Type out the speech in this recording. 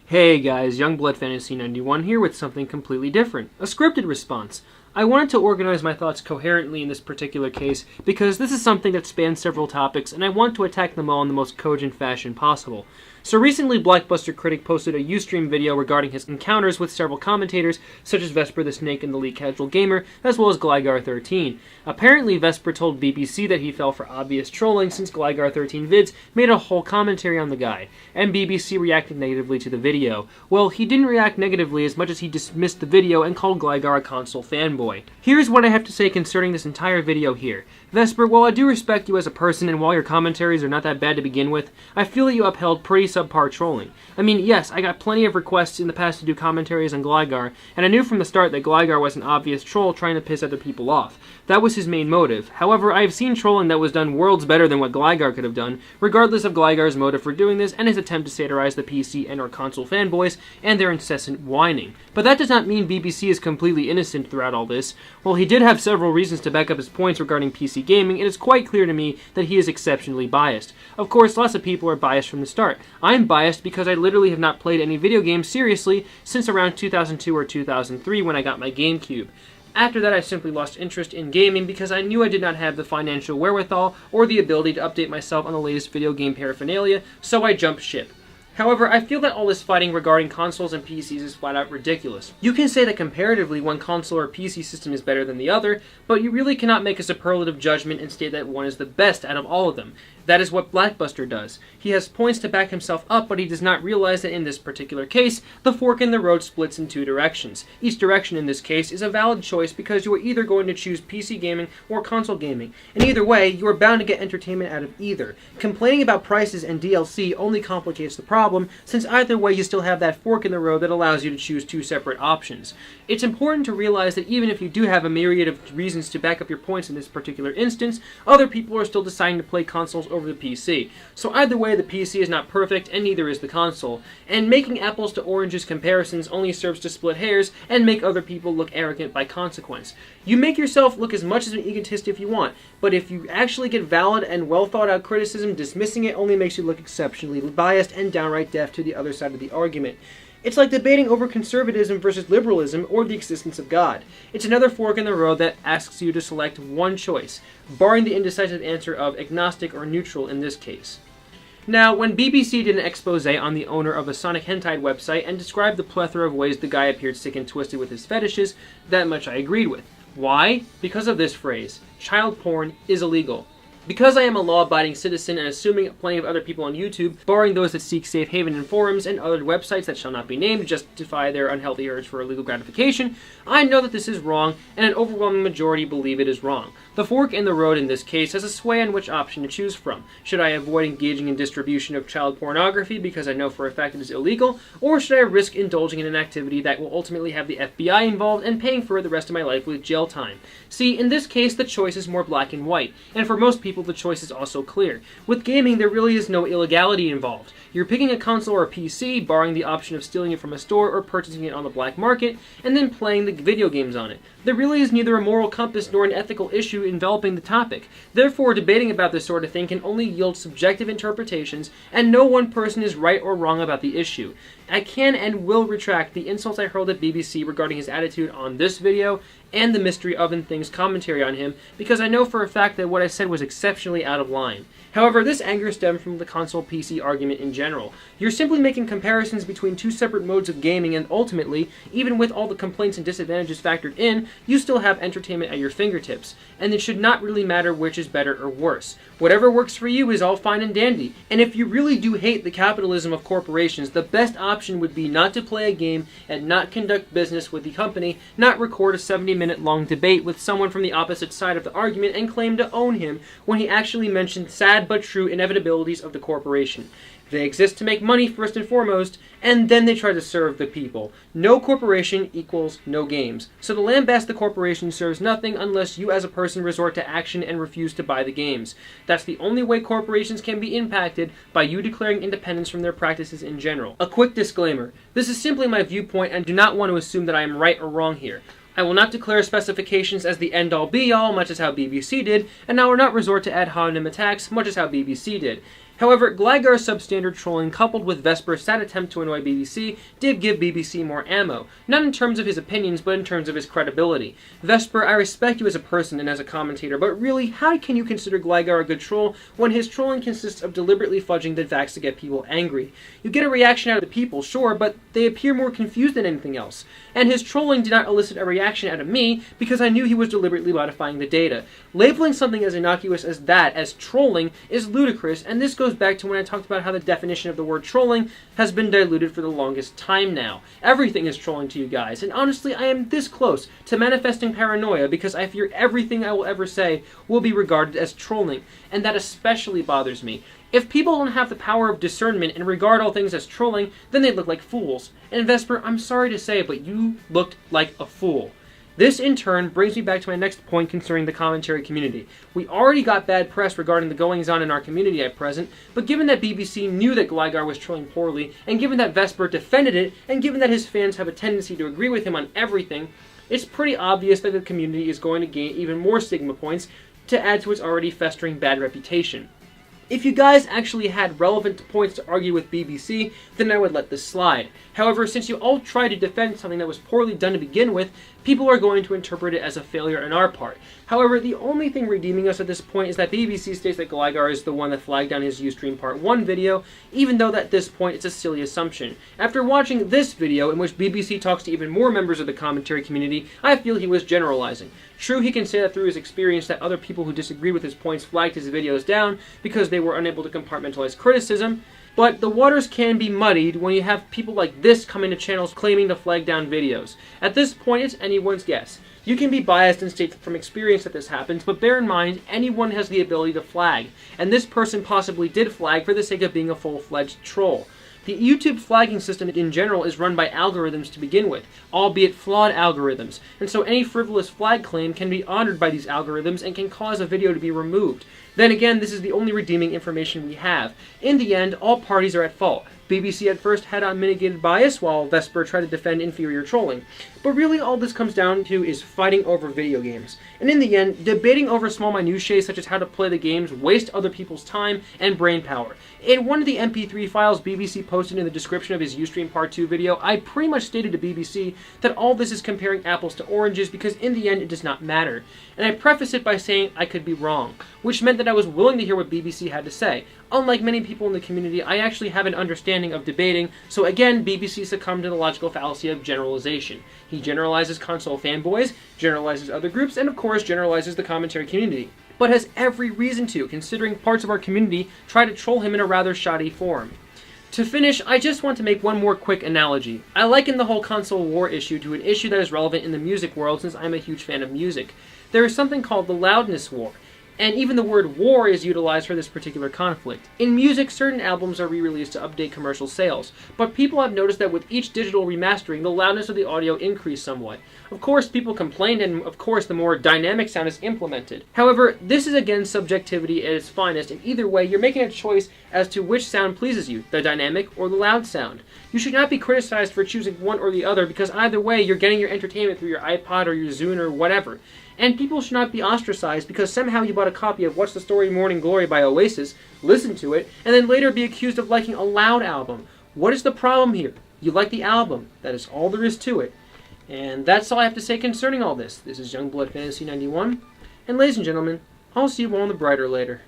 Hey guys, Youngblood Fantasy 91 here with something completely different, a scripted response. I wanted to organize my thoughts coherently in this particular case because this is something that spans several topics and I want to attack them all in the most cogent fashion possible. So recently BlackbusterCritic posted a Ustream video regarding his encounters with several commentators such as Vesper the Snake and the Elite Casual Gamer, as well as Gligar13. Apparently Vesper told BBC that he fell for obvious trolling since Gligar13 vids made a whole commentary on the guy, and BBC reacted negatively to the video. Well, he didn't react negatively as much as he dismissed the video and called Gligar a console fanboy. Here's what I have to say concerning this entire video here. Vesper, while I do respect you as a person and while your commentaries are not that bad to begin with, I feel that you upheld pretty subpar trolling. I mean, yes, I got plenty of requests in the past to do commentaries on Gligar, and I knew from the start that Gligar was an obvious troll trying to piss other people off. That was his main motive. However, I have seen trolling that was done worlds better than what Gligar could have done, regardless of Gligar's motive for doing this and his attempt to satirize the PC and or console fanboys and their incessant whining. But that does not mean BBC is completely innocent throughout all this. While he did have several reasons to back up his points regarding PC gaming, it is quite clear to me that he is exceptionally biased. Of course, lots of people are biased from the start. I'm biased because I literally have not played any video games seriously since around 2002 or 2003 when I got my GameCube. After that, I simply lost interest in gaming because I knew I did not have the financial wherewithal or the ability to update myself on the latest video game paraphernalia, so I jumped ship. However, I feel that all this fighting regarding consoles and PCs is flat out ridiculous. You can say that comparatively one console or PC system is better than the other, but you really cannot make a superlative judgment and state that one is the best out of all of them. That is what Blackbuster does. He has points to back himself up, but he does not realize that in this particular case, the fork in the road splits in two directions. Each direction in this case is a valid choice because you are either going to choose PC gaming or console gaming. And either way, you are bound to get entertainment out of either. Complaining about prices and DLC only complicates the problem, since either way you still have that fork in the road that allows you to choose two separate options. It's important to realize that even if you do have a myriad of reasons to back up your points in this particular instance, other people are still deciding to play consoles over the PC. So either way, the PC is not perfect and neither is the console. And making apples to oranges comparisons only serves to split hairs and make other people look arrogant by consequence. You make yourself look as much as an egotist if you want, but if you actually get valid and well thought out criticism, dismissing it only makes you look exceptionally biased and downright deaf to the other side of the argument. It's like debating over conservatism versus liberalism or the existence of God. It's another fork in the road that asks you to select one choice, barring the indecisive answer of agnostic or neutral in this case. Now, when BBC did an expose on the owner of a Sonic Hentai website and described the plethora of ways the guy appeared sick and twisted with his fetishes, that much I agreed with. Why? Because of this phrase, child porn is illegal. Because I am a law-abiding citizen and assuming plenty of other people on YouTube, barring those that seek safe haven in forums and other websites that shall not be named to justify their unhealthy urge for illegal gratification, I know that this is wrong, and an overwhelming majority believe it is wrong. The fork in the road in this case has a sway on which option to choose from. Should I avoid engaging in distribution of child pornography because I know for a fact it is illegal, or should I risk indulging in an activity that will ultimately have the FBI involved and paying for it the rest of my life with jail time? See, in this case, the choice is more black and white, and for most people the choice is also clear. With gaming, there really is no illegality involved. You're picking a console or a PC, barring the option of stealing it from a store or purchasing it on the black market, and then playing the video games on it. There really is neither a moral compass nor an ethical issue enveloping the topic. Therefore, debating about this sort of thing can only yield subjective interpretations, and no one person is right or wrong about the issue. I can and will retract the insults I hurled at BBC regarding his attitude on this video and the Mystery Oven Things commentary on him, because I know for a fact that what I said was exceptionally out of line. However, this anger stemmed from the console PC argument in general. You're simply making comparisons between two separate modes of gaming, and ultimately, even with all the complaints and disadvantages factored in, you still have entertainment at your fingertips, and it should not really matter which is better or worse. Whatever works for you is all fine and dandy, and if you really do hate the capitalism of corporations, the best option would be not to play a game and not conduct business with the company, not record a 70-minute long debate with someone from the opposite side of the argument and claim to own him when he actually mentioned sad but true inevitabilities of the corporation. They exist to make money first and foremost, and then they try to serve the people. No corporation equals no games. So to lambast the corporation serves nothing unless you as a person resort to action and refuse to buy the games. That's the only way corporations can be impacted, by you declaring independence from their practices in general. A quick disclaimer. This is simply my viewpoint and do not want to assume that I am right or wrong here. I will not declare specifications as the end-all be-all, much as how BBC did, and I will not resort to ad hominem attacks, much as how BBC did. However, Gligar's substandard trolling coupled with Vesper's sad attempt to annoy BBC did give BBC more ammo, not in terms of his opinions, but in terms of his credibility. Vesper, I respect you as a person and as a commentator, but really, how can you consider Gligar a good troll when his trolling consists of deliberately fudging the facts to get people angry? You get a reaction out of the people, sure, but they appear more confused than anything else. And his trolling did not elicit a reaction out of me because I knew he was deliberately modifying the data. Labeling something as innocuous as that as trolling is ludicrous, and this goes back to when I talked about how the definition of the word trolling has been diluted for the longest time now. Everything is trolling to you guys, and honestly, I am this close to manifesting paranoia because I fear everything I will ever say will be regarded as trolling, and that especially bothers me. If people don't have the power of discernment and regard all things as trolling, then they look like fools. And Vesper, I'm sorry to say it, but you looked like a fool. This, in turn, brings me back to my next point concerning the commentary community. We already got bad press regarding the goings-on in our community at present, but given that BBC knew that Gligar was trolling poorly, and given that Vesper defended it, and given that his fans have a tendency to agree with him on everything, it's pretty obvious that the community is going to gain even more stigma points to add to its already festering bad reputation. If you guys actually had relevant points to argue with BBC, then I would let this slide. However, since you all tried to defend something that was poorly done to begin with, people are going to interpret it as a failure on our part. However, the only thing redeeming us at this point is that BBC states that Gligar is the one that flagged down his Ustream Part 1 video, even though at this point it's a silly assumption. After watching this video, in which BBC talks to even more members of the commentary community, I feel he was generalizing. True, he can say that through his experience that other people who disagreed with his points flagged his videos down because they were unable to compartmentalize criticism, but the waters can be muddied when you have people like this coming to channels claiming to flag down videos. At this point, it's anyone's guess. You can be biased and state from experience that this happens, but bear in mind, anyone has the ability to flag, and this person possibly did flag for the sake of being a full-fledged troll. The YouTube flagging system in general is run by algorithms to begin with, albeit flawed algorithms, and so any frivolous flag claim can be honored by these algorithms and can cause a video to be removed. Then again, this is the only redeeming information we have. In the end, all parties are at fault. BBC at first had unmitigated bias, while Vesper tried to defend inferior trolling. But really all this comes down to is fighting over video games. And in the end, debating over small minutiae such as how to play the games waste other people's time and brain power. In one of the MP3 files BBC posted in the description of his Ustream Part 2 video, I pretty much stated to BBC that all this is comparing apples to oranges because in the end it does not matter. And I preface it by saying I could be wrong, which meant that I was willing to hear what BBC had to say. Unlike many people in the community, I actually have an understanding of debating, so again, BBC succumbed to the logical fallacy of generalization. He generalizes console fanboys, generalizes other groups, and of course generalizes the commentary community. But has every reason to, considering parts of our community try to troll him in a rather shoddy form. To finish, I just want to make one more quick analogy. I liken the whole console war issue to an issue that is relevant in the music world since I'm a huge fan of music. There is something called the loudness war, and even the word war is utilized for this particular conflict. In music, certain albums are re-released to update commercial sales, but people have noticed that with each digital remastering, the loudness of the audio increased somewhat. Of course, people complained, and of course, the more dynamic sound is implemented. However, this is again subjectivity at its finest, and either way, you're making a choice as to which sound pleases you, the dynamic or the loud sound. You should not be criticized for choosing one or the other, because either way, you're getting your entertainment through your iPod or your Zune or whatever. And people should not be ostracized because somehow you bought a copy of What's the Story Morning Glory by Oasis, listened to it, and then later be accused of liking a loud album. What is the problem here? You like the album. That is all there is to it. And that's all I have to say concerning all this. This is Youngblood Fantasy 91, and ladies and gentlemen, I'll see you all on the brighter later.